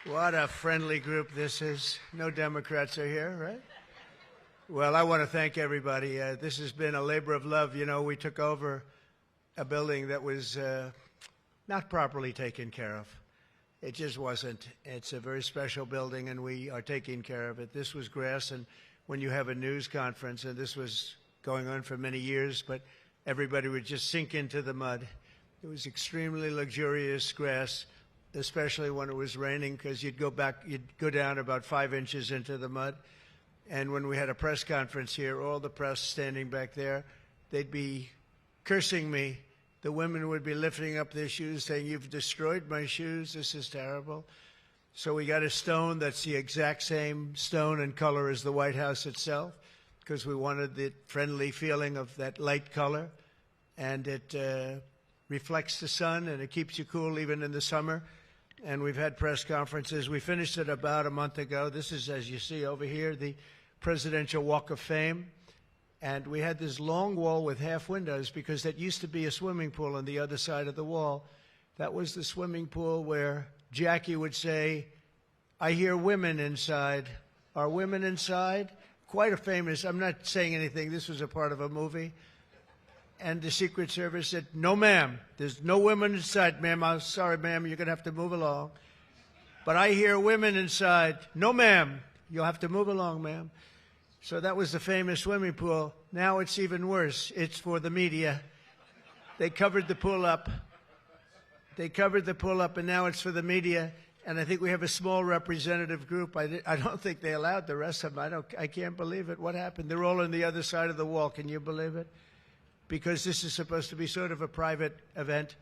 What a friendly group this is. No Democrats are here, right? Well, I want to thank everybody. This has been a labor of love. You know, we took over a building that was not properly taken care of. It just wasn't. It's a very special building, and we are taking care of it. This was grass, and when you have a news conference, and this was going on for many years, but everybody would just sink into the mud. It was extremely luxurious grass, especially when it was raining, because you'd go down about 5 inches into the mud. And when we had a press conference here, all the press standing back there, they'd be cursing me. The women would be lifting up their shoes, saying, "You've destroyed my shoes. This is terrible." So we got a stone that's the exact same stone and color as the White House itself, because we wanted the friendly feeling of that light color. And it reflects the sun, and it keeps you cool even in the summer. And we've had press conferences. We finished it about a month ago. This is, as you see over here, the Presidential Walk of Fame. And we had this long wall with half windows because that used to be a swimming pool on the other side of the wall. That was the swimming pool where Jackie would say, "I hear women inside." Are women inside? Quite a famous, I'm not saying anything. This was a part of a movie. And the Secret Service said, "No, ma'am. There's no women inside, ma'am. I'm sorry, ma'am. You're going to have to move along." "But I hear women inside." "No, ma'am. You'll have to move along, ma'am." So that was the famous swimming pool. Now it's even worse. It's for the media. They covered the pool up. And now it's for the media. And I think we have a small representative group. I don't think they allowed the rest of them. I can't believe it. What happened? They're all on the other side of the wall. Can you believe it? Because this is supposed to be sort of a private event,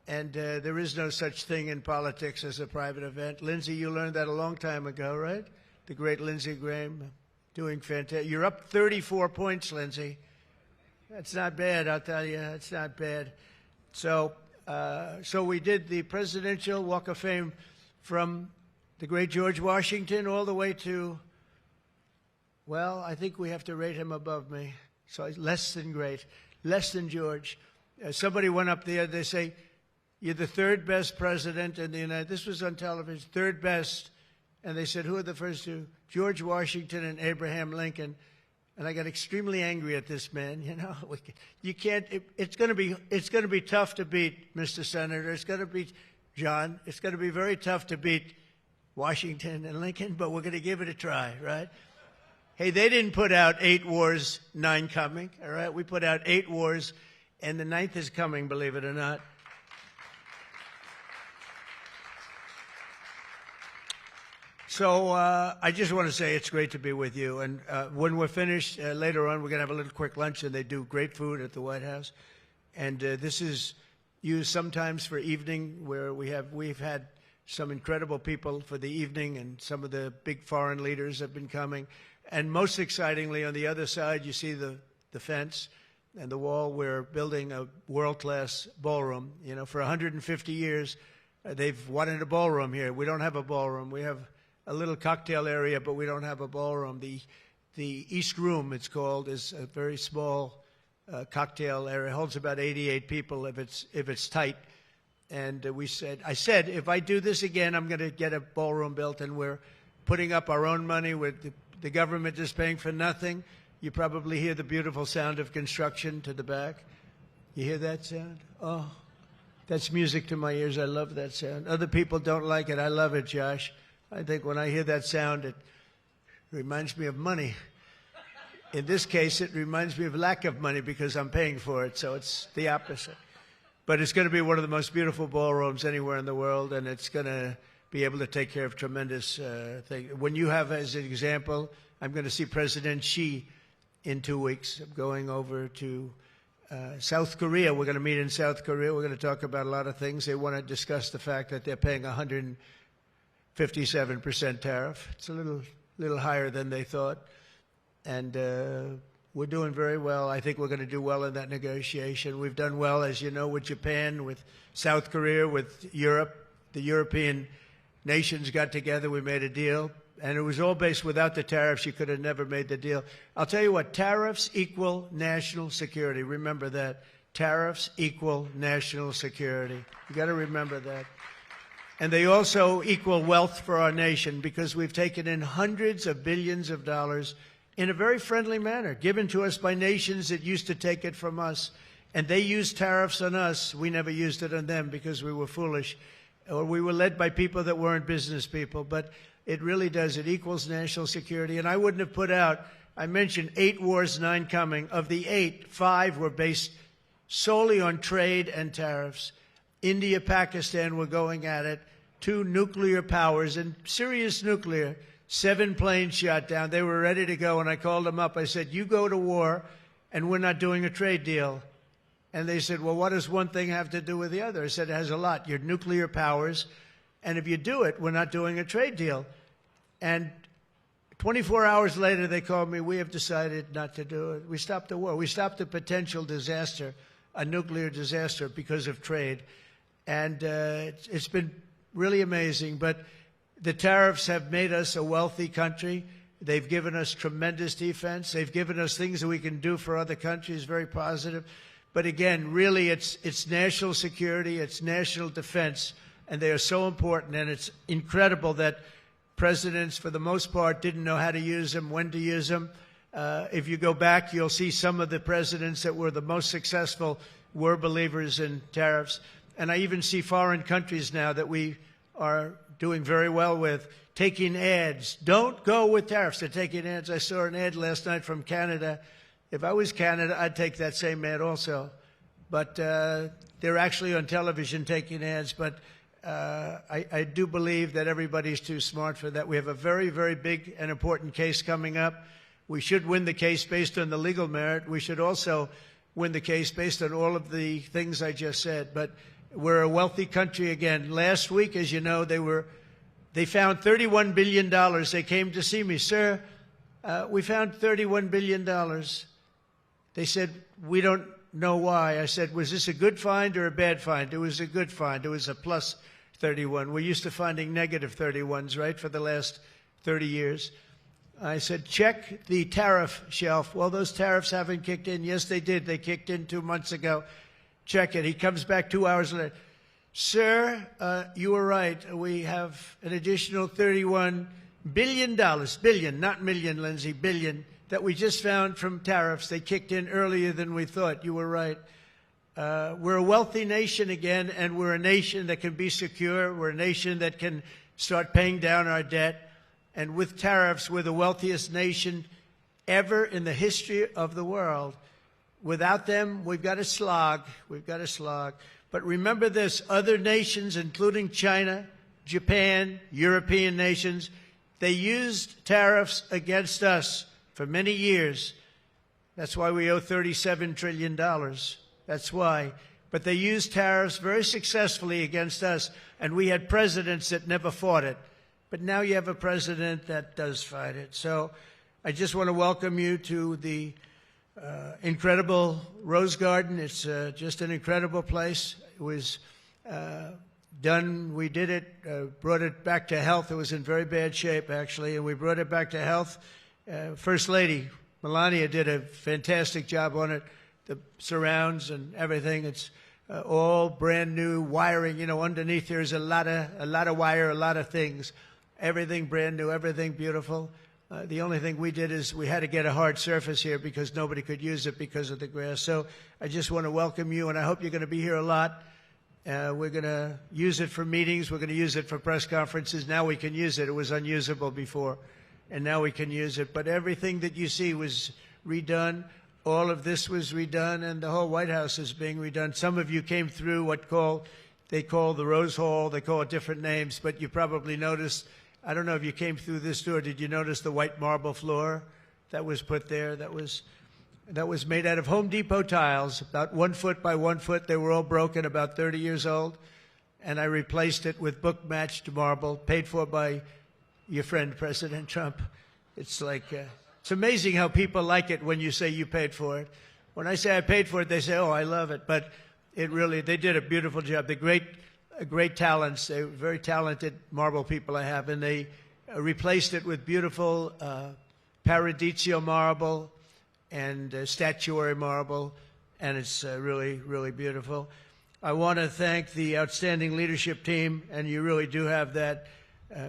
and there is no such thing in politics as a private event. Lindsey, you learned that a long time ago, right? The great Lindsey Graham, doing fantastic. You're up 34 points, Lindsey. That's not bad, I'll tell you. It's not bad. So we did the Presidential Walk of Fame from the great George Washington all the way to, well, I think we have to rate him above me. So less than great. Less than George. Somebody went up there, they say, "You're the third best president in the United States." This was on television, third best. And they said, "Who are the first two?" "George Washington and Abraham Lincoln." And I got extremely angry at this man. You know, you can't, it's going to be tough to beat, Mr. Senator. It's going to be, John, it's going to be very tough to beat Washington and Lincoln, but we're going to give it a try, right? Hey, they didn't put out 8 wars, 9 coming, all right? We put out 8 wars, and the 9th is coming, believe it or not. So I just want to say it's great to be with you. And when we're finished, later on, we're going to have a little quick lunch, and they do great food at the White House. And this is used sometimes for evening, where we've had some incredible people for the evening, and some of the big foreign leaders have been coming. And most excitingly, on the other side, you see the fence and the wall. We're building a world-class ballroom. You know, for 150 years, they've wanted a ballroom here. We don't have a ballroom. We have a little cocktail area, but we don't have a ballroom. The East Room, it's called, is a very small cocktail area. It holds about 88 people if it's tight. And I said, if I do this again, I'm going to get a ballroom built, and we're putting up our own money with the government is paying for nothing. You probably hear the beautiful sound of construction to the back. You hear that sound? Oh, that's music to my ears. I love that sound. Other people don't like it. I love it, Josh. I think when I hear that sound, it reminds me of money. In this case, it reminds me of lack of money because I'm paying for it, so it's the opposite. But it's going to be one of the most beautiful ballrooms anywhere in the world, and it's going to be able to take care of tremendous things. When you have, as an example, I'm going to see President Xi in 2 weeks. I'm going over to South Korea. We're going to meet in South Korea. We're going to talk about a lot of things. They want to discuss the fact that they're paying 157% tariff. It's a little higher than they thought. And we're doing very well. I think we're going to do well in that negotiation. We've done well, as you know, with Japan, with South Korea, with Europe. The European nations got together. We made a deal. And it was all based without the tariffs. You could have never made the deal. I'll tell you what, tariffs equal national security. Remember that. Tariffs equal national security. You got to remember that. And they also equal wealth for our nation because we've taken in hundreds of billions of dollars in a very friendly manner, given to us by nations that used to take it from us. And they used tariffs on us. We never used it on them because we were foolish, or we were led by people that weren't business people. But it really does. It equals national security. And I wouldn't have put out, I mentioned 8 wars, 9 coming. Of the 8, 5 were based solely on trade and tariffs. India, Pakistan were going at it. 2 nuclear powers, and serious nuclear. 7 planes shot down. They were ready to go, and I called them up. I said, you go to war, and we're not doing a trade deal. And they said, well, what does one thing have to do with the other? I said, it has a lot. You're nuclear powers, and if you do it, we're not doing a trade deal. And 24 hours later, they called me, we have decided not to do it. We stopped the war. We stopped a potential disaster, a nuclear disaster, because of trade. And it's been really amazing. But the tariffs have made us a wealthy country. They've given us tremendous defense. They've given us things that we can do for other countries, very positive. But again, really, it's national security, it's national defense, and they are so important. And it's incredible that presidents, for the most part, didn't know how to use them, when to use them. If you go back, you'll see some of the presidents that were the most successful were believers in tariffs. And I even see foreign countries now that we are doing very well with taking ads. Don't go with tariffs. They're taking ads. I saw an ad last night from Canada. If I was Canada, I'd take that same ad also. But they're actually on television taking ads. But I do believe that everybody's too smart for that. We have a very, very big and important case coming up. We should win the case based on the legal merit. We should also win the case based on all of the things I just said. But we're a wealthy country again. Last week, as you know, they found $31 billion. They came to see me. Sir, we found $31 billion. They said, we don't know why. I said, was this a good find or a bad find? It was a good find. It was a plus 31. We're used to finding negative 31s, right, for the last 30 years. I said, check the tariff shelf. Well, those tariffs haven't kicked in. Yes, they did. They kicked in 2 months ago. Check it. He comes back 2 hours later. Sir, you were right. We have an additional $31 billion, billion, not million, Lindsay, billion, that we just found from tariffs. They kicked in earlier than we thought. You were right. We're a wealthy nation again, and we're a nation that can be secure. We're a nation that can start paying down our debt. And with tariffs, we're the wealthiest nation ever in the history of the world. Without them, we've got to slog. We've got to slog. But remember this, other nations, including China, Japan, European nations, they used tariffs against us for many years. That's why we owe $37 trillion. That's why. But they used tariffs very successfully against us, and we had presidents that never fought it. But now you have a president that does fight it. So I just want to welcome you to the incredible Rose Garden. It's just an incredible place. It was done, we did it, brought it back to health. It was in very bad shape, actually, and we brought it back to health. First Lady Melania did a fantastic job on it, the surrounds and everything. It's all brand new wiring. You know, underneath there's a lot of wire, a lot of things. Everything brand new, everything beautiful. The only thing we did is we had to get a hard surface here because nobody could use it because of the grass. So I just want to welcome you, and I hope you're going to be here a lot. We're going to use it for meetings. We're going to use it for press conferences. Now we can use it. It was unusable before, and now we can use it. But everything that you see was redone. All of this was redone, and the whole White House is being redone. Some of you came through what they call the Rose Hall. They call it different names, but you probably noticed, I don't know if you came through this door, did you notice the white marble floor that was put there? That was made out of Home Depot tiles, about 1 foot by 1 foot. They were all broken, about 30 years old. And I replaced it with book-matched marble, paid for by your friend, President Trump. It's like, it's amazing how people like it when you say you paid for it. When I say I paid for it, they say, oh, I love it. But it really, they did a beautiful job. They're great talents. They're very talented marble people I have. And they replaced it with beautiful Paradiso marble and statuary marble. And it's really, really beautiful. I want to thank the outstanding leadership team, and you really do have that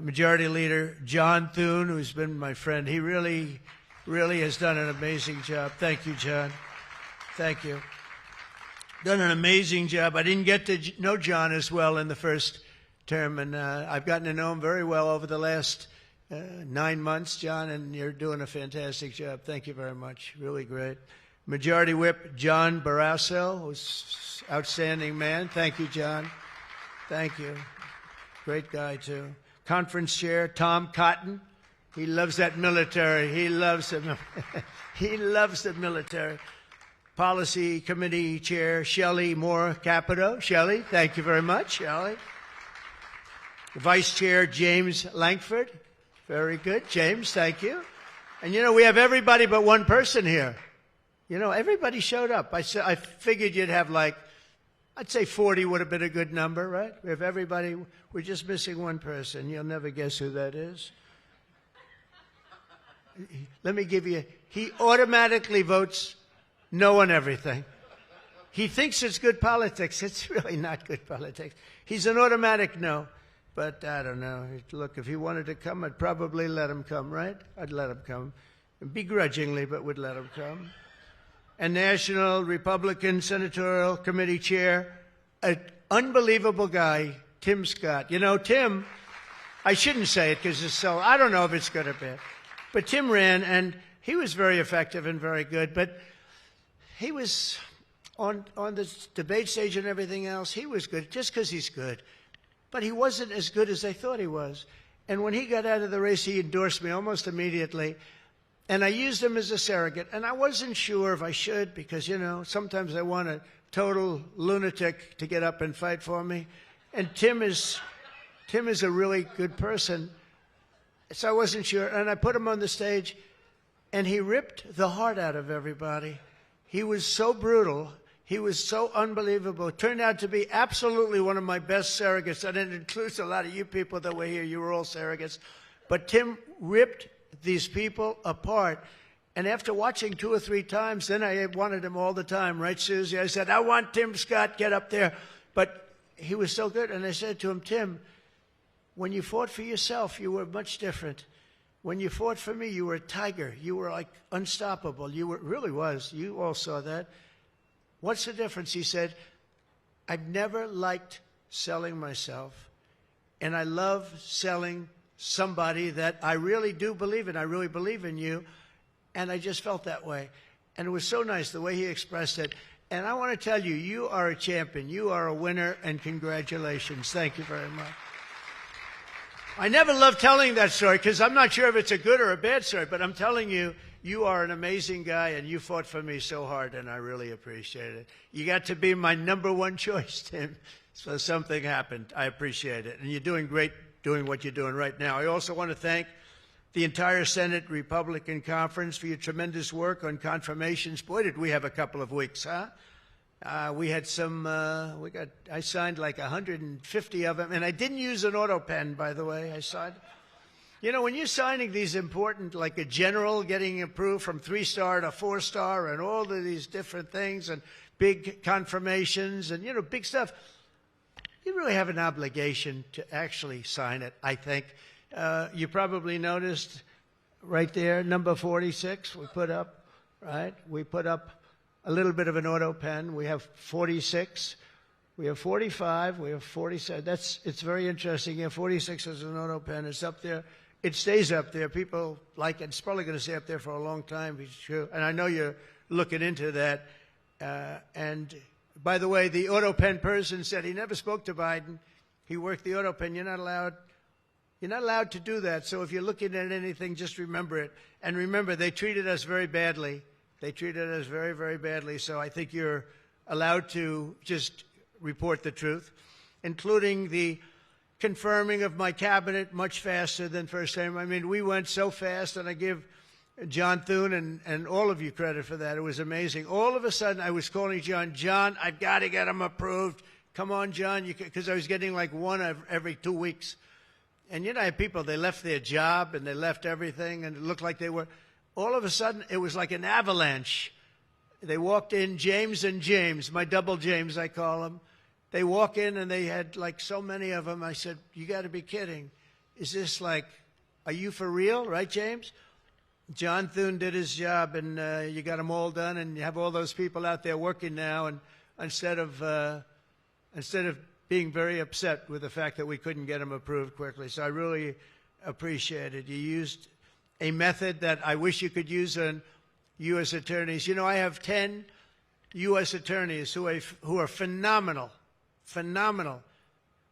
Majority Leader, John Thune, who's been my friend. He really has done an amazing job. Thank you, John. Thank you. Done an amazing job. I didn't get to know John as well in the first term, and I've gotten to know him very well over the last 9 months, John, and you're doing a fantastic job. Thank you very much. Really great. Majority Whip John Barrasso, who's outstanding man. Thank you, John. Thank you. Great guy, too. Conference Chair Tom Cotton. He loves that military. He loves the, he loves the military. Policy Committee Chair Shelley Moore Capito. Shelley, thank you very much, Shelley. Vice Chair James Langford. Very good. James, thank you. And, you know, we have everybody but one person here. You know, everybody showed up. I figured you'd have like, I'd say 40 would have been a good number, right? We have everybody. We're just missing one person. You'll never guess who that is. Let me give you, he automatically votes no on everything. He thinks it's good politics. It's really not good politics. He's an automatic no. But I don't know. Look, if he wanted to come, I'd probably let him come, right? I'd let him come. Begrudgingly, but would let him come. And National Republican Senatorial Committee Chair, an unbelievable guy, Tim Scott. You know, Tim, I shouldn't say it because it's so, I don't know if it's good or bad. But Tim ran, and he was very effective and very good. But he was on the debate stage and everything else, he was good just because he's good. But he wasn't as good as they thought he was. And when he got out of the race, he endorsed me almost immediately. And I used him as a surrogate. And I wasn't sure if I should because, you know, sometimes I want a total lunatic to get up and fight for me. And Tim is a really good person. So I wasn't sure. And I put him on the stage, and he ripped the heart out of everybody. He was so brutal. He was so unbelievable. It turned out to be absolutely one of my best surrogates. And it includes a lot of you people that were here. You were all surrogates. But Tim ripped these people apart. And after watching 2 or 3 times, then I wanted him all the time. Right, Susie? I said, I want Tim Scott, get up there. But he was so good. And I said to him, Tim, when you fought for yourself, you were much different. When you fought for me, you were a tiger. You were like unstoppable. You were, really was. You all saw that. What's the difference? He said, I've never liked selling myself, and I love selling somebody that I really do believe in. I really believe in you, and I just felt that way. And it was so nice the way he expressed it. And I want to tell you, you are a champion. You are a winner, and congratulations. Thank you very much. I never love telling that story because I'm not sure if it's a good or a bad story, but I'm telling you, you are an amazing guy, and you fought for me so hard, and I really appreciate it. You got to be my #1 choice, Tim, so something happened. I appreciate it. And you're doing great doing what you're doing right now. I also want to thank the entire Senate Republican Conference for your tremendous work on confirmations. Boy, did we have a couple of weeks, huh? We had some, I signed like 150 of them, and I didn't use an auto pen, by the way. I signed. You know, when you're signing these important, like a general getting approved from 3-star to 4-star and all of these different things and big confirmations and, you know, big stuff, you really have an obligation to actually sign it, I think. You probably noticed right there, number 46 we put up, right? We put up a little bit of an auto pen. We have 46. We have 45. We have 47. It's very interesting. Yeah, 46 is an auto pen. It's up there. It stays up there. People like it. It's probably going to stay up there for a long time. It's true. And I know you're looking into that. And by the way, the auto pen person said he never spoke to Biden. He worked the auto pen. You're not allowed to do that. So if you're looking at anything, just remember it. And remember, they treated us very badly. They treated us very, very badly. So I think you're allowed to just report the truth, including the confirming of my cabinet much faster than first time. I mean, we went so fast, and I give John Thune and all of you credit for that. It was amazing. All of a sudden, I was calling John, I've got to get him approved. Come on, John, because I was getting like one every 2 weeks. And, you know, I have people, they left their job, and they left everything, and it looked like they were. All of a sudden, it was like an avalanche. They walked in, James and James, my double James, I call him. they walk in and they had like so many of them. I said, you got to be kidding. Is this like, are you for real? Right, James? John Thune did his job, and you got them all done, and you have all those people out there working now, and instead of being very upset with the fact that we couldn't get them approved quickly. So I really appreciate it. You used a method that I wish you could use on U.S. attorneys. You know, I have 10 U.S. attorneys who are phenomenal, phenomenal.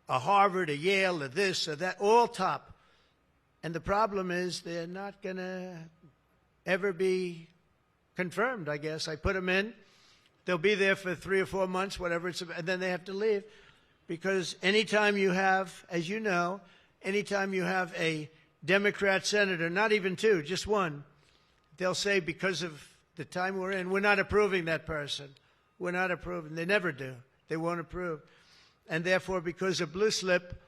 A Harvard, a Yale, a this, a that, all top. And the problem is they're not going to ever be confirmed, I guess. I put them in. They'll be there for 3 or 4 months, whatever it's, and then they have to leave. Because anytime you have, as you know, anytime you have a Democrat senator, not even 2, just 1, they'll say because of the time we're in, we're not approving that person. We're not approving. They never do. They won't approve. And therefore, because of blue slip,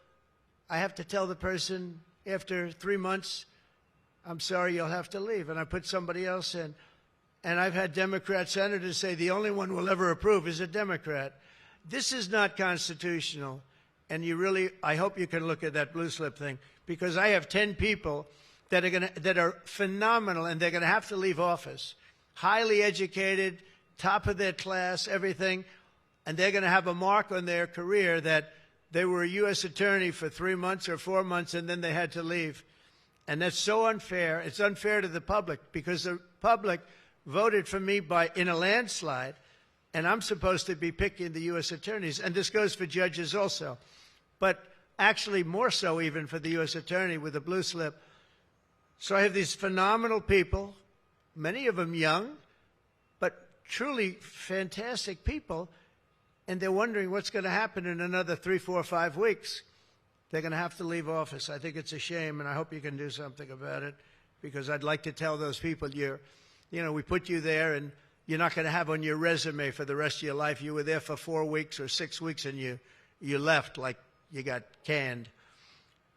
I have to tell the person after 3 months, I'm sorry, you'll have to leave. And I put somebody else in. And I've had Democrat senators say the only one we'll ever approve is a Democrat. This is not constitutional. And you really, I hope you can look at that blue slip thing, because I have 10 people that are phenomenal, and they're going to have to leave office. Highly educated, top of their class, everything. And they're going to have a mark on their career that they were a U.S. attorney for 3 months or 4 months, and then they had to leave. And that's so unfair. It's unfair to the public, because the public voted for me in a landslide, and I'm supposed to be picking the U.S. attorneys. And this goes for judges also. But actually more so even for the U.S. attorney with the blue slip. So I have these phenomenal people, many of them young, but truly fantastic people. And they're wondering what's going to happen in another 3, 4, 5 weeks. They're going to have to leave office. I think it's a shame, and I hope you can do something about it, because I'd like to tell those people, we put you there, and you're not going to have on your resume for the rest of your life, you were there for 4 weeks or 6 weeks, and you left like you got canned.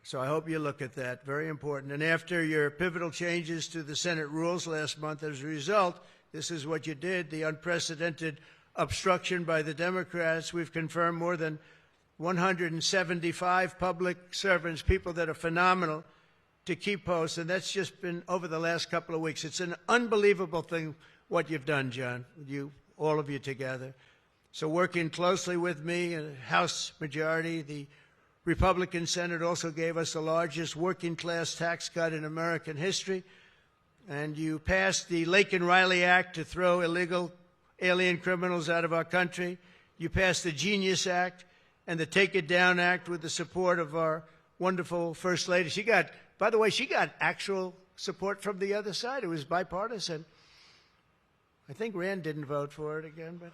So I hope you look at that. Very important. And after your pivotal changes to the Senate rules last month, as a result, this is what you did, the unprecedented obstruction by the Democrats. We've confirmed more than 175 public servants, people that are phenomenal, to keep posts, and that's just been over the last couple of weeks. It's an unbelievable thing what you've done, John, all of you together. So working closely with me, House majority, the Republican Senate also gave us the largest working class tax cut in American history, and you passed the Lake and Riley Act to throw illegal alien criminals out of our country. You passed the Genius Act and the Take It Down Act with the support of our wonderful First Lady. By the way, she got actual support from the other side. It was bipartisan. I think Rand didn't vote for it again, but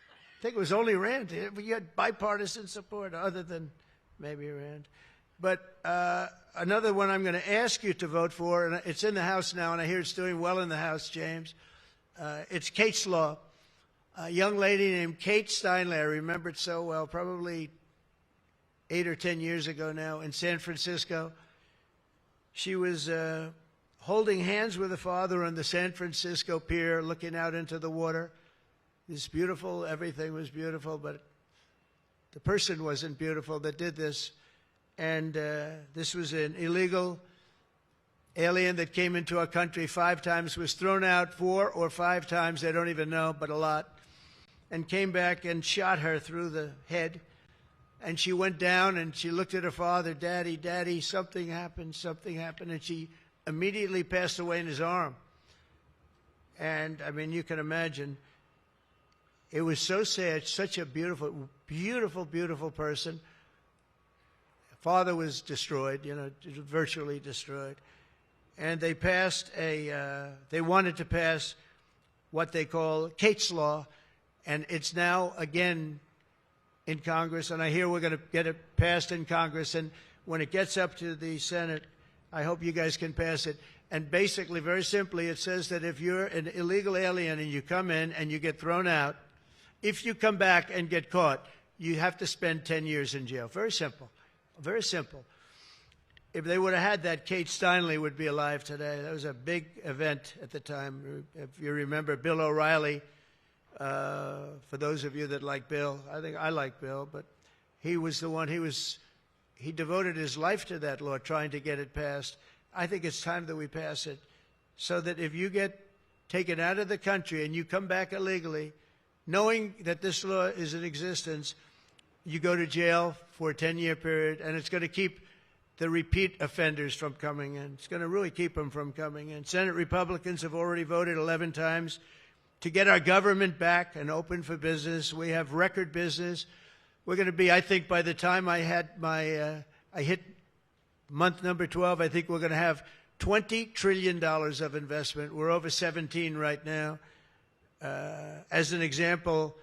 I think it was only Rand. You had bipartisan support other than maybe Rand. But another one I'm going to ask you to vote for, and it's in the House now, and I hear it's doing well in the House, James. It's Kate's Law. A young lady named Kate Steinle, I remember it so well, probably 8 or 10 years ago now in San Francisco. She was holding hands with her father on the San Francisco pier, looking out into the water. It's beautiful. Everything was beautiful, but the person wasn't beautiful that did this. And this was an illegal alien that came into our country 5 times, was thrown out 4 or 5 times, I don't even know, but a lot, and came back and shot her through the head. And she went down and she looked at her father, Daddy, Daddy, something happened, and she immediately passed away in his arm. And, I mean, you can imagine, it was so sad, such a beautiful, beautiful, beautiful person. Father was destroyed, virtually destroyed. And they they wanted to pass what they call Kate's Law, and it's now again in Congress, and I hear we're going to get it passed in Congress, and when it gets up to the Senate, I hope you guys can pass it. And basically, very simply, it says that if you're an illegal alien and you come in and you get thrown out, if you come back and get caught, you have to spend 10 years in jail. Very simple. Very simple. If they would have had that, Kate Steinle would be alive today. That was a big event at the time. If you remember, Bill O'Reilly For those of you that like Bill, I think I like Bill, but he was the one, he devoted his life to that law, trying to get it passed. I think it's time that we pass it so that if you get taken out of the country and you come back illegally, knowing that this law is in existence, you go to jail for a 10-year period, and it's going to keep the repeat offenders from coming in. It's going to really keep them from coming in. Senate Republicans have already voted 11 times to get our government back and open for business. We have record business. We're going to be, I think, by the time I hit month number 12, I think we're going to have $20 trillion of investment. We're over 17 right now. As an example,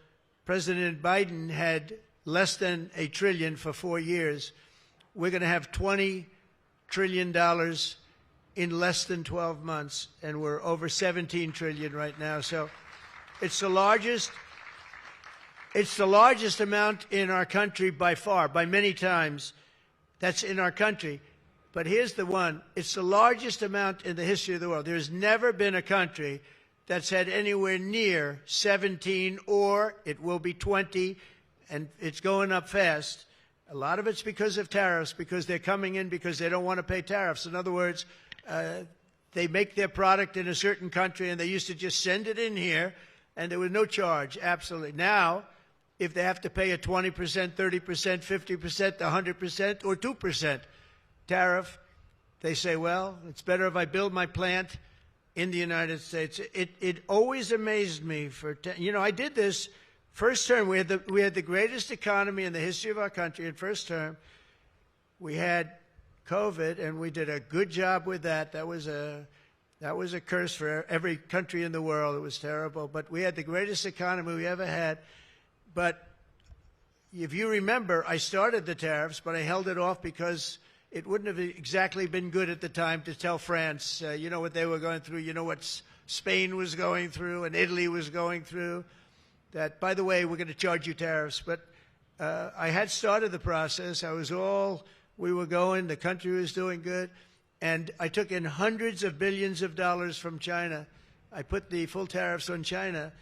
President Biden had less than $1 trillion for 4 years. We're going to have $20 trillion in less than 12 months, and we're over 17 trillion right now. So it's the largest amount in our country by far, by many times. That's in our country. But here's the one. It's the largest amount in the history of the world. There's never been a country that's had anywhere near 17, or it will be 20, and it's going up fast. A lot of it's because of tariffs, because they're coming in because they don't want to pay tariffs. In other words, they make their product in a certain country, and they used to just send it in here, and there was no charge, absolutely. Now, if they have to pay a 20%, 30%, 50%, 100%, or 2% tariff, they say, well, it's better if I build my plant in the United States. It always amazed me. I did this first term. We had the greatest economy in the history of our country in first term. We had COVID, and we did a good job with that. That was a curse for every country in the world. It was terrible. But we had the greatest economy we ever had. But if you remember, I started the tariffs, but I held it off because it wouldn't have exactly been good at the time to tell France, you know what they were going through, you know what Spain was going through and Italy was going through, that, by the way, we're going to charge you tariffs. But I had started the process. We were going, the country was doing good, and I took in hundreds of billions of dollars from China. I put the full tariffs on China.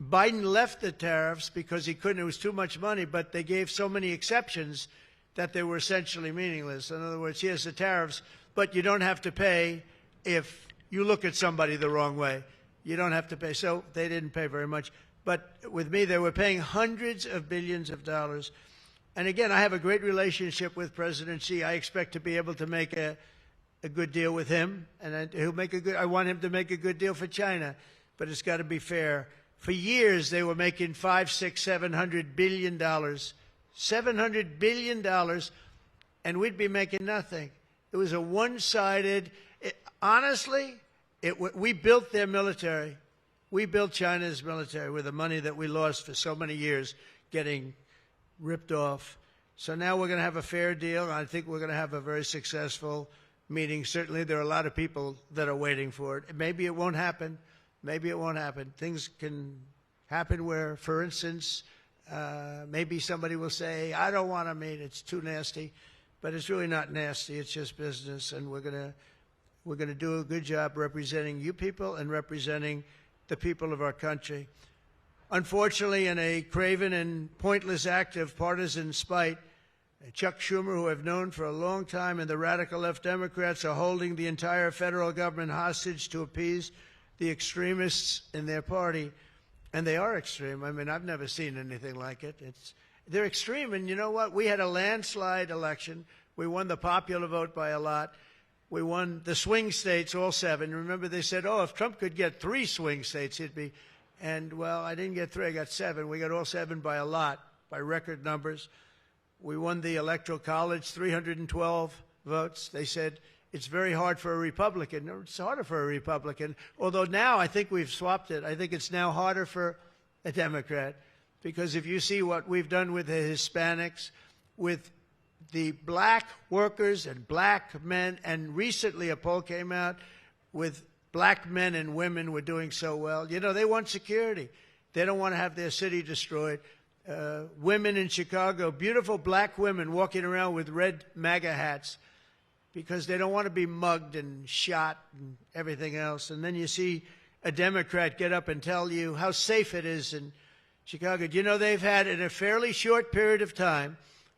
Biden left the tariffs because he couldn't. It was too much money, but they gave so many exceptions that they were essentially meaningless. In other words, here's the tariffs, but you don't have to pay if you look at somebody the wrong way. You don't have to pay. So they didn't pay very much. But with me, they were paying hundreds of billions of dollars. And again, I have a great relationship with President Xi. I expect to be able to make a good deal with him, and I want him to make a good deal for China, but it's got to be fair. For years, they were making $500, $600, $700 billion. $700 billion, and we'd be making nothing. It was a one-sided, honestly, we built their military. We built China's military with the money that we lost for so many years getting ripped off. So now we're going to have a fair deal. I think we're going to have a very successful meeting. Certainly there are a lot of people that are waiting for it. Maybe it won't happen. Maybe it won't happen. Things can happen where, for instance, maybe somebody will say, I don't want to meet, it's too nasty. But it's really not nasty, it's just business, and we're going to do a good job representing you people and representing the people of our country. Unfortunately, in a craven and pointless act of partisan spite, Chuck Schumer, who I've known for a long time, and the radical left Democrats are holding the entire federal government hostage to appease the extremists in their party. And they are extreme. I mean, I've never seen anything like it. They're extreme, and you know what? We had a landslide election. We won the popular vote by a lot. We won the swing states, all 7. Remember, they said, oh, if Trump could get 3 swing states, he'd be. And, well, I didn't get 3. I got 7. We got all 7 by a lot, by record numbers. We won the Electoral College, 312 votes. They said, it's very hard for a Republican. No, it's harder for a Republican, although now I think we've swapped it. I think it's now harder for a Democrat, because if you see what we've done with the Hispanics, with the black workers and black men, and recently a poll came out with black men and women were doing so well. You know, they want security. They don't want to have their city destroyed. Women in Chicago, beautiful black women walking around with red MAGA hats, because they don't want to be mugged and shot and everything else. And then you see a Democrat get up and tell you how safe it is in Chicago. Do you know they've had, in a fairly short period of time,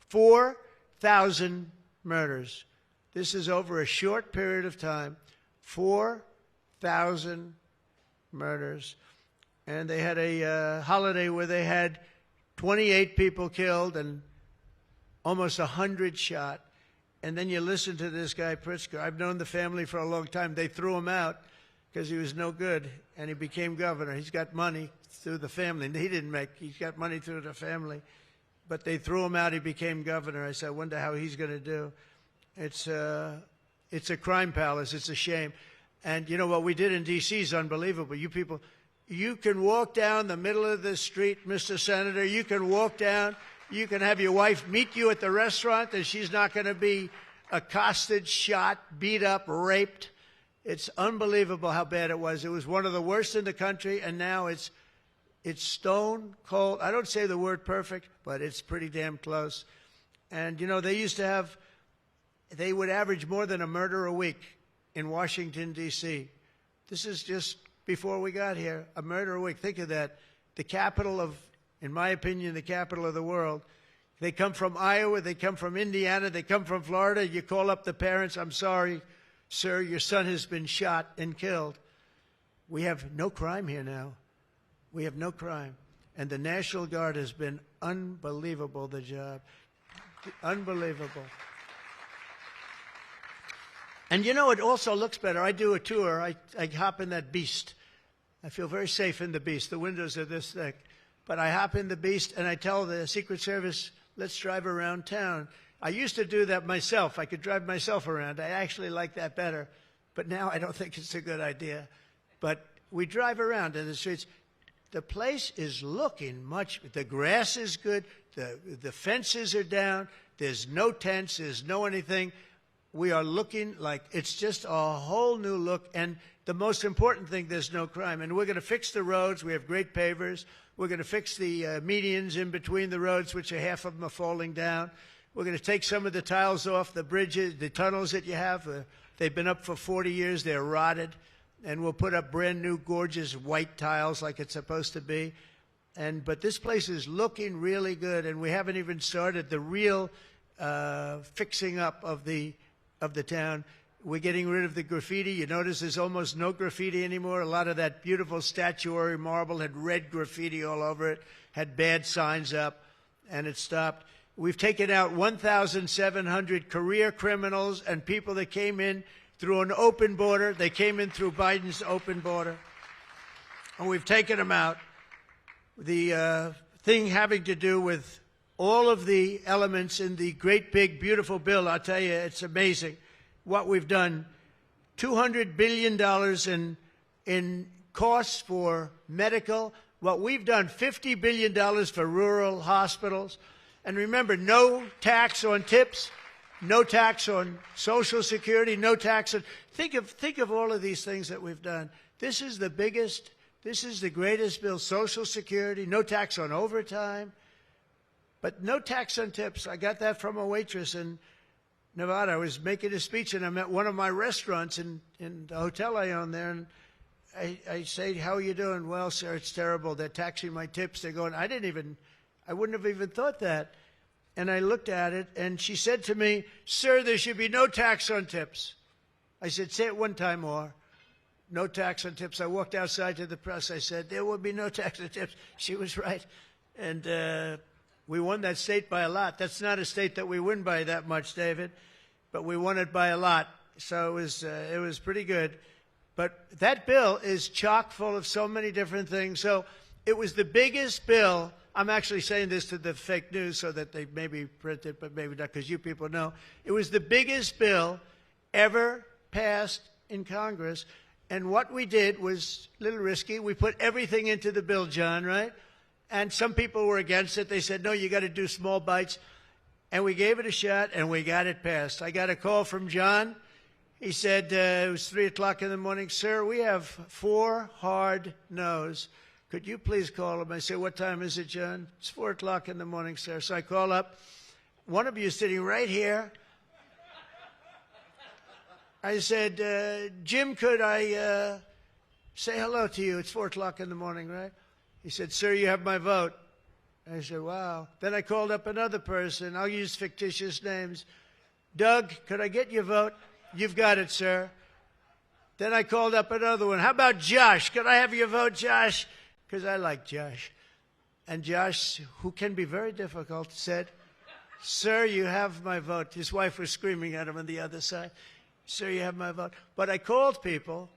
4,000 murders? This is over a short period of time, 4,000 murders. And they had a holiday where they had 28 people killed and almost 100 shot. And then you listen to this guy, Pritzker. I've known the family for a long time. They threw him out because he was no good, and he became governor. He's got money through the family. He's got money through the family. But they threw him out. He became governor. I said, I wonder how he's going to do. It's a crime palace. It's a shame. And you know what we did in D.C. is unbelievable. You people, you can walk down the middle of the street, Mr. Senator. You can walk down. You can have your wife meet you at the restaurant, and she's not going to be accosted, shot, beat up, raped. It's unbelievable how bad it was. It was one of the worst in the country, and now it's stone cold. I don't say the word perfect, but it's pretty damn close. And, you know, they would average more than a murder a week in Washington, D.C. This is just before we got here, a murder a week. Think of that. The capital of, in my opinion, the capital of the world. They come from Iowa, they come from Indiana, they come from Florida. You call up the parents, I'm sorry, sir, your son has been shot and killed. We have no crime here now. We have no crime. And the National Guard has been unbelievable, the job. Unbelievable. And you know, it also looks better. I do a tour. I hop in that beast. I feel very safe in the beast. The windows are this thick. But I hop in the beast, and I tell the Secret Service, let's drive around town. I used to do that myself. I could drive myself around. I actually like that better. But now I don't think it's a good idea. But we drive around in the streets. The place is looking much, the grass is good, the fences are down, there's no tents, there's no anything. We are looking like it's just a whole new look. And the most important thing, there's no crime. And we're going to fix the roads. We have great pavers. We're going to fix the medians in between the roads, which half of them are falling down. We're going to take some of the tiles off the bridges, the tunnels that you have. They've been up for 40 years. They're rotted. And we'll put up brand new, gorgeous white tiles like it's supposed to be. But this place is looking really good, and we haven't even started the real fixing up of the town. We're getting rid of the graffiti. You notice there's almost no graffiti anymore. A lot of that beautiful statuary marble had red graffiti all over it, had bad signs up, and it stopped. We've taken out 1,700 career criminals and people that came in through an open border. They came in through Biden's open border, and we've taken them out. The thing having to do with all of the elements in the great, big, beautiful bill, I'll tell you, it's amazing what we've done. $200 billion in costs for medical. What we've done, $50 billion for rural hospitals. And remember, no tax on tips, no tax on Social Security, no tax on... Think of all of these things that we've done. This is the biggest, this is the greatest bill. Social Security, no tax on overtime, but no tax on tips. I got that from a waitress in Nevada. I was making a speech, and I'm at one of my restaurants in the hotel I own there, and I say, how are you doing? Well, sir, it's terrible. They're taxing my tips. They're going, I wouldn't have even thought that. And I looked at it, and she said to me, sir, there should be no tax on tips. I said, say it one time more. No tax on tips. I walked outside to the press. I said, there will be no tax on tips. She was right. And we won that state by a lot. That's not a state that we win by that much, David, but we won it by a lot. So it was pretty good. But that bill is chock full of so many different things. So it was the biggest bill. I'm actually saying this to the fake news so that they maybe print it, but maybe not, because you people know. It was the biggest bill ever passed in Congress. And what we did was a little risky. We put everything into the bill, John, right? And some people were against it. They said, no, you got to do small bites. And we gave it a shot, and we got it passed. I got a call from John. He said, it was 3 o'clock in the morning. Sir, we have 4 hard no's. Could you please call him? I said, what time is it, John? It's 4 o'clock in the morning, sir. So I call up. One of you is sitting right here. I said, Jim, could I say hello to you. It's 4 o'clock in the morning, right? He said, sir, you have my vote. I said, wow. Then I called up another person. I'll use fictitious names. Doug, could I get your vote? You've got it, sir. Then I called up another one. How about Josh? Could I have your vote, Josh? Because I like Josh. And Josh, who can be very difficult, said, sir, you have my vote. His wife was screaming at him on the other side. Sir, you have my vote. But I called people,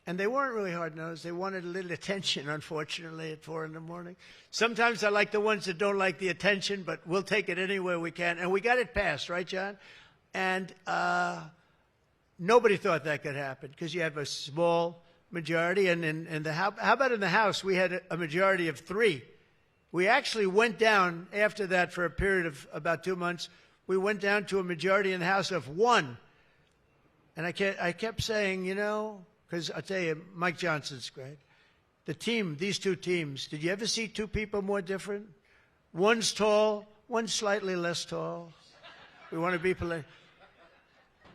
and they weren't really hard-nosed. They wanted a little attention, unfortunately, at 4 in the morning. Sometimes I like the ones that don't like the attention, but we'll take it anywhere we can. And we got it passed, right, John? And nobody thought that could happen because you have a small majority. And in the how about in the House, we had a majority of 3. We actually went down after that for a period of about 2 months. We went down to a majority in the House of 1. And I kept saying, you know, because I'll tell you, Mike Johnson's great. The team, these 2 teams, did you ever see 2 people more different? One's tall, one's slightly less tall. We want to be polite.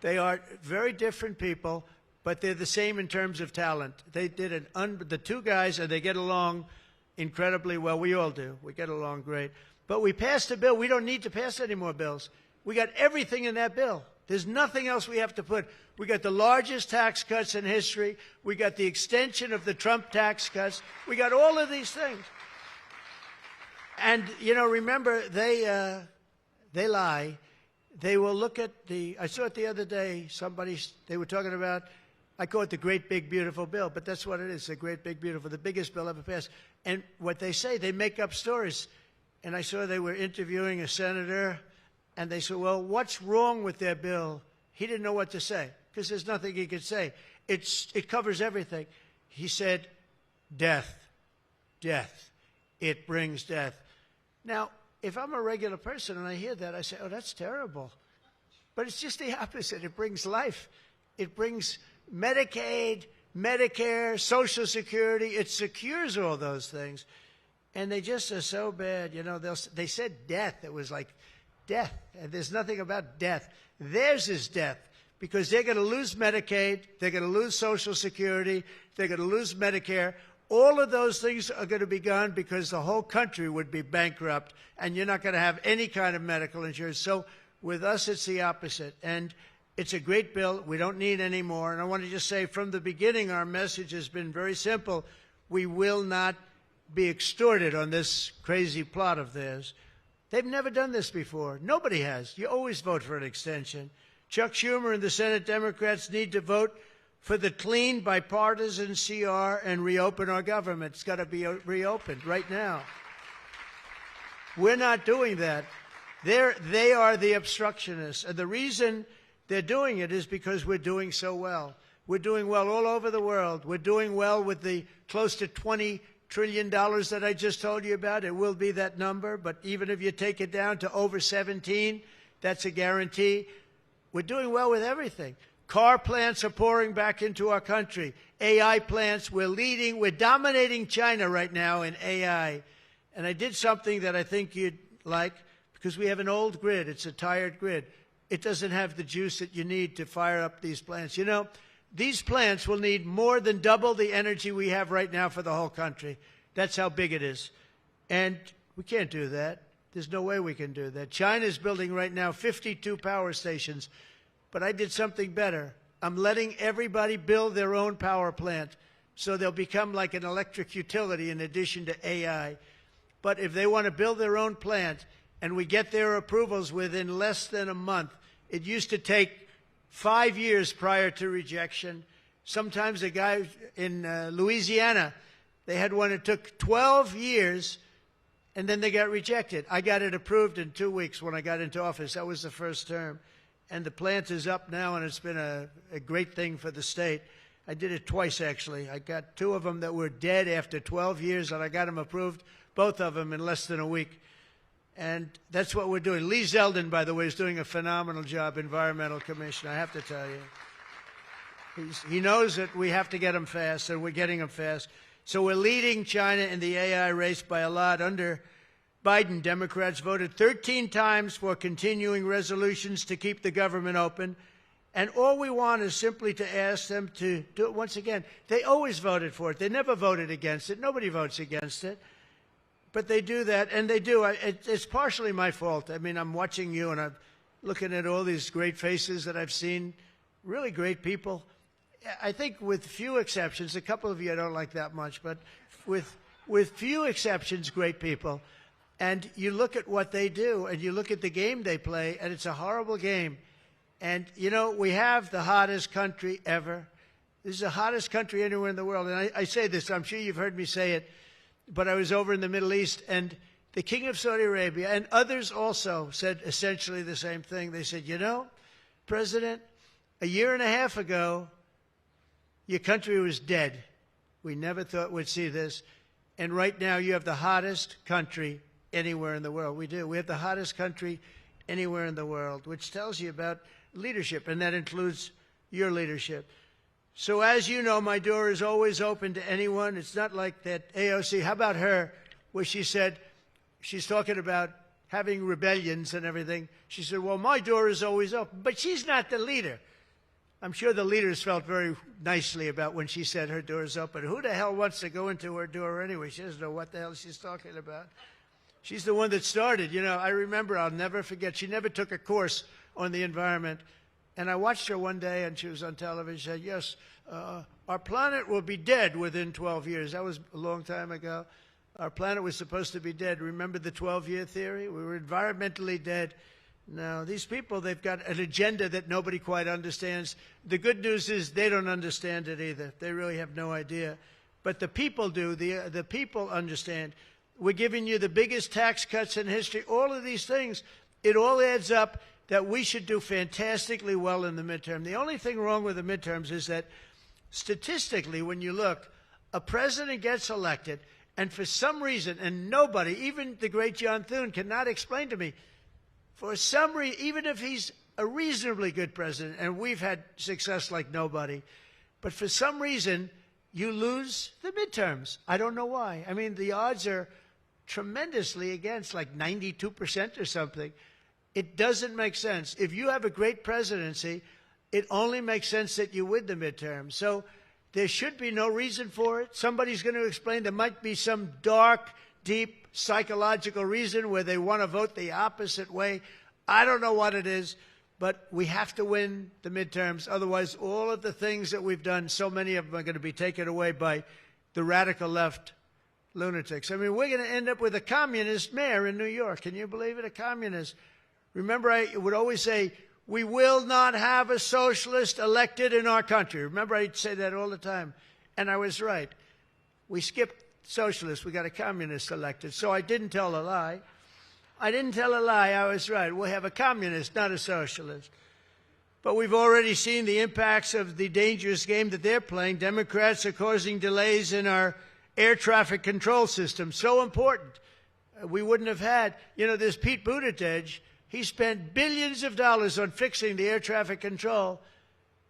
They are very different people, but they're the same in terms of talent. They did the 2 guys, and they get along incredibly well. We all do. We get along great. But we passed a bill. We don't need to pass any more bills. We got everything in that bill. There's nothing else we have to put. We got the largest tax cuts in history. We got the extension of the Trump tax cuts. We got all of these things. And, you know, remember, they lie. They will look at I saw it the other day, they were talking about, I call it the great big beautiful bill, but that's what it is, the great big beautiful, the biggest bill ever passed. And what they say, they make up stories. And I saw they were interviewing a senator, and they said, well, what's wrong with their bill? He didn't know what to say, because there's nothing he could say. It covers everything. He said, death. Death. It brings death. Now, if I'm a regular person and I hear that, I say, oh, that's terrible. But it's just the opposite. It brings life. It brings Medicaid, Medicare, Social Security. It secures all those things. And they just are so bad. You know, they said death. It was like death. And there's nothing about death. Theirs is death because they're going to lose Medicaid. They're going to lose Social Security. They're going to lose Medicare. All of those things are going to be gone because the whole country would be bankrupt, and you're not going to have any kind of medical insurance. So with us, it's the opposite. And it's a great bill. We don't need any more. And I want to just say from the beginning, our message has been very simple. We will not be extorted on this crazy plot of theirs. They've never done this before. Nobody has. You always vote for an extension. Chuck Schumer and the Senate Democrats need to vote for the clean, bipartisan CR and reopen our government. It's got to be reopened right now. We're not doing that. They are the obstructionists. And the reason they're doing it is because we're doing so well. We're doing well all over the world. We're doing well with the close to $20 trillion that I just told you about. It will be that number. But even if you take it down to over 17, that's a guarantee. We're doing well with everything. Car plants are pouring back into our country. AI plants, we're leading. We're dominating China right now in AI. And I did something that I think you'd like because we have an old grid. It's a tired grid. It doesn't have the juice that you need to fire up these plants. You know, these plants will need more than double the energy we have right now for the whole country. That's how big it is. And we can't do that. There's no way we can do that. China's building right now 52 power stations. But I did something better. I'm letting everybody build their own power plant so they'll become like an electric utility in addition to AI. But if they want to build their own plant and we get their approvals within less than a month, it used to take 5 years prior to rejection. Sometimes a guy in Louisiana, they had one that took 12 years and then they got rejected. I got it approved in 2 weeks when I got into office. That was the first term. And the plant is up now, and it's been a great thing for the state. I did it twice, actually. I got 2 of them that were dead after 12 years, and I got them approved, both of them, in less than a week. And that's what we're doing. Lee Zeldin, by the way, is doing a phenomenal job, Environmental Commissioner, I have to tell you. He knows that we have to get them fast, and we're getting them fast. So we're leading China in the AI race by a lot. Under Biden, Democrats voted 13 times for continuing resolutions to keep the government open. And all we want is simply to ask them to do it once again. They always voted for it. They never voted against it. Nobody votes against it. But they do that, and they do. It's partially my fault. I mean, I'm watching you, and I'm looking at all these great faces that I've seen, really great people. I think with few exceptions, a couple of you I don't like that much, but with few exceptions, great people. And you look at what they do, and you look at the game they play, and it's a horrible game. And, you know, we have the hottest country ever. This is the hottest country anywhere in the world. And I say this, I'm sure you've heard me say it, but I was over in the Middle East, and the King of Saudi Arabia and others also said essentially the same thing. They said, you know, President, a year and a half ago, your country was dead. We never thought we'd see this. And right now, you have the hottest country anywhere in the world. We do. We have the hottest country anywhere in the world, which tells you about leadership, and that includes your leadership. So as you know, my door is always open to anyone. It's not like that AOC. How about her, where she said, she's talking about having rebellions and everything. She said, well, my door is always open. But she's not the leader. I'm sure the leaders felt very nicely about when she said her door is open. Who the hell wants to go into her door anyway? She doesn't know what the hell she's talking about. She's the one that started. You know, I remember, I'll never forget, she never took a course on the environment. And I watched her one day, and she was on television. She said, yes, our planet will be dead within 12 years. That was a long time ago. Our planet was supposed to be dead. Remember the 12-year theory? We were environmentally dead. Now, these people, they've got an agenda that nobody quite understands. The good news is they don't understand it either. They really have no idea. But the people do. The people understand. We're giving you the biggest tax cuts in history. All of these things, it all adds up that we should do fantastically well in the midterm. The only thing wrong with the midterms is that statistically, when you look, a president gets elected, and for some reason, and nobody, even the great John Thune, cannot explain to me, for some reason, even if he's a reasonably good president, and we've had success like nobody, but for some reason, you lose the midterms. I don't know why. I mean, the odds are tremendously against, like 92% or something. It doesn't make sense. If you have a great presidency, it only makes sense that you win the midterm. So there should be no reason for it. Somebody's going to explain there might be some dark, deep psychological reason where they want to vote the opposite way. I don't know what it is, but we have to win the midterms. Otherwise, all of the things that we've done, so many of them are going to be taken away by the radical left lunatics. I mean, we're going to end up with a communist mayor in New York. Can you believe it? A communist. Remember, I would always say, we will not have a socialist elected in our country. Remember, I'd say that all the time. And I was right. We skipped socialists. We got a communist elected. So I didn't tell a lie. I didn't tell a lie. I was right. We'll have a communist, not a socialist. But we've already seen the impacts of the dangerous game that they're playing. Democrats are causing delays in our air traffic control system. So important. We wouldn't have had, you know, there's Pete Buttigieg. He spent billions of dollars on fixing the air traffic control.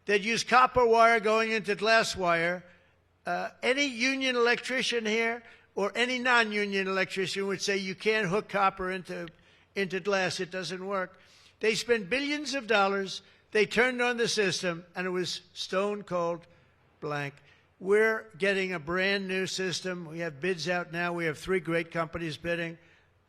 They'd use copper wire going into glass wire. Any union electrician here or any non-union electrician would say you can't hook copper into glass. It doesn't work. They spent billions of dollars. They turned on the system, and it was stone cold blank. We're getting a brand new system. We have bids out now. We have 3 great companies bidding.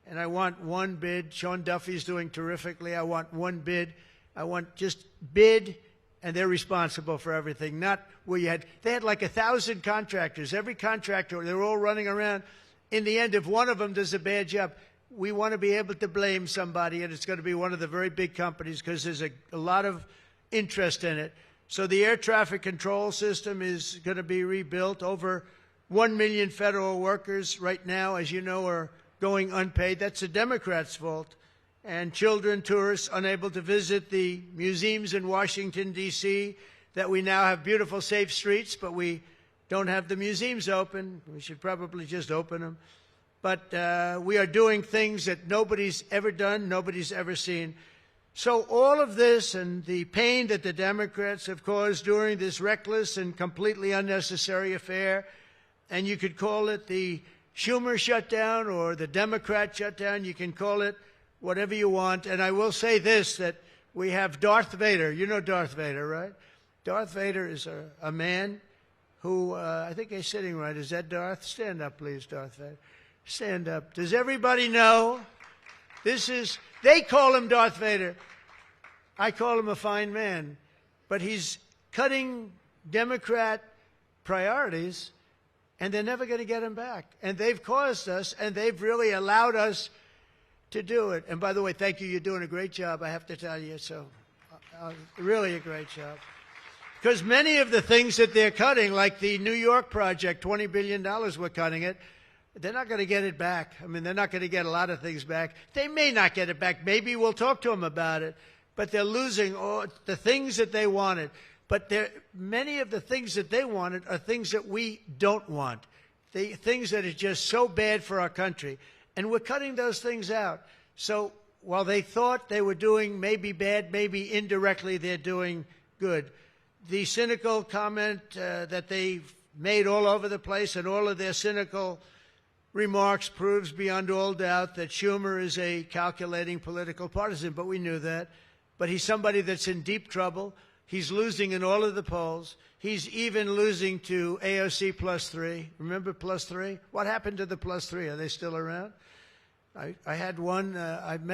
And I want one bid. Sean Duffy's doing terrifically. I want one bid. I want just bid, and they're responsible for everything. Not where they had like 1,000 contractors. Every contractor, they're all running around. In the end, if one of them does a bad job, we want to be able to blame somebody, and it's going to be one of the very big companies because there's a lot of interest in it. So the air traffic control system is going to be rebuilt. Over 1 million federal workers right now, as you know, are going unpaid. That's the Democrats' fault. And children, tourists, unable to visit the museums in Washington, D.C., that we now have beautiful, safe streets, but we don't have the museums open. We should probably just open them. But we are doing things that nobody's ever done, nobody's ever seen. So all of this and the pain that the Democrats have caused during this reckless and completely unnecessary affair, and you could call it the Schumer shutdown or the Democrat shutdown, you can call it whatever you want. And I will say this, that we have Darth Vader. You know Darth Vader, right? Darth Vader is a man who, I think he's sitting right. Is that Darth? Stand up, please, Darth Vader. Stand up. Does everybody know? They call him Darth Vader. I call him a fine man. But he's cutting Democrat priorities, and they're never going to get him back. And they've caused us, and they've really allowed us to do it. And by the way, thank you. You're doing a great job, I have to tell you. So really a great job. Because many of the things that they're cutting, like the New York project, $20 billion, we're cutting it, they're not going to get it back. I mean, they're not going to get a lot of things back. They may not get it back. Maybe we'll talk to them about it. But they're losing all the things that they wanted. But many of the things that they wanted are things that we don't want, the things that are just so bad for our country. And we're cutting those things out. So while they thought they were doing maybe bad, maybe indirectly they're doing good. The cynical comment that they've made all over the place, and all of their cynical remarks proves beyond all doubt that Schumer is a calculating political partisan. But we knew that. But he's somebody that's in deep trouble. He's losing in all of the polls. He's even losing to AOC +3. Remember +3? What happened to the +3? Are they still around? I had one. I met